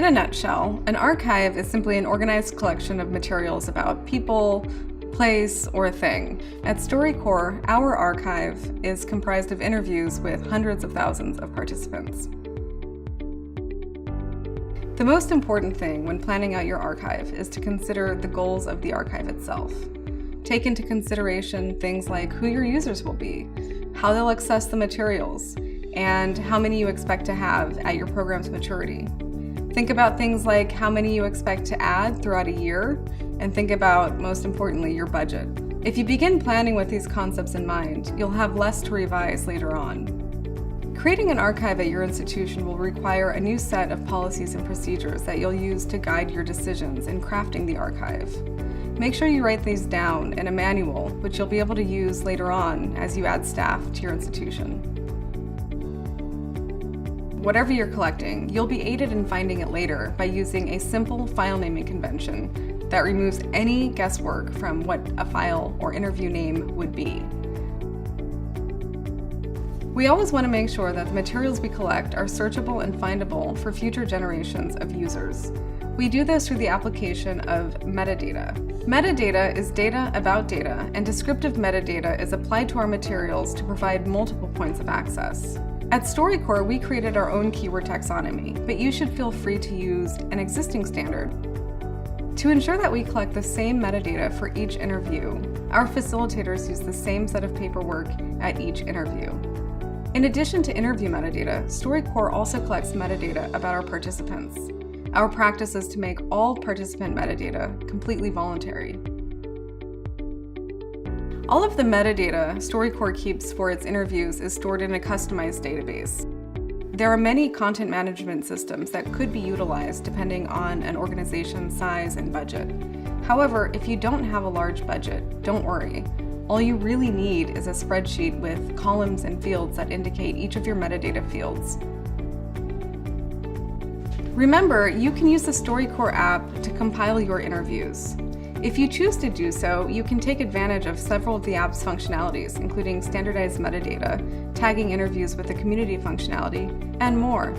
In a nutshell, an archive is simply an organized collection of materials about people, place, or a thing. At StoryCorps, our archive is comprised of interviews with hundreds of thousands of participants. The most important thing when planning out your archive is to consider the goals of the archive itself. Take into consideration things like who your users will be, how they'll access the materials, and how many you expect to have at your program's maturity. Think about things like how many you expect to add throughout a year, and think about, most importantly, your budget. If you begin planning with these concepts in mind, you'll have less to revise later on. Creating an archive at your institution will require a new set of policies and procedures that you'll use to guide your decisions in crafting the archive. Make sure you write these down in a manual, which you'll be able to use later on as you add staff to your institution. Whatever you're collecting, you'll be aided in finding it later by using a simple file naming convention that removes any guesswork from what a file or interview name would be. We always want to make sure that the materials we collect are searchable and findable for future generations of users. We do this through the application of metadata. Metadata is data about data, and descriptive metadata is applied to our materials to provide multiple points of access. At StoryCorps, we created our own keyword taxonomy, but you should feel free to use an existing standard. To ensure that we collect the same metadata for each interview, our facilitators use the same set of paperwork at each interview. In addition to interview metadata, StoryCorps also collects metadata about our participants. Our practice is to make all participant metadata completely voluntary. All of the metadata StoryCorps keeps for its interviews is stored in a customized database. There are many content management systems that could be utilized depending on an organization's size and budget. However, if you don't have a large budget, don't worry. All you really need is a spreadsheet with columns and fields that indicate each of your metadata fields. Remember, you can use the StoryCorps app to compile your interviews. If you choose to do so, you can take advantage of several of the app's functionalities, including standardized metadata, tagging interviews with the community functionality, and more.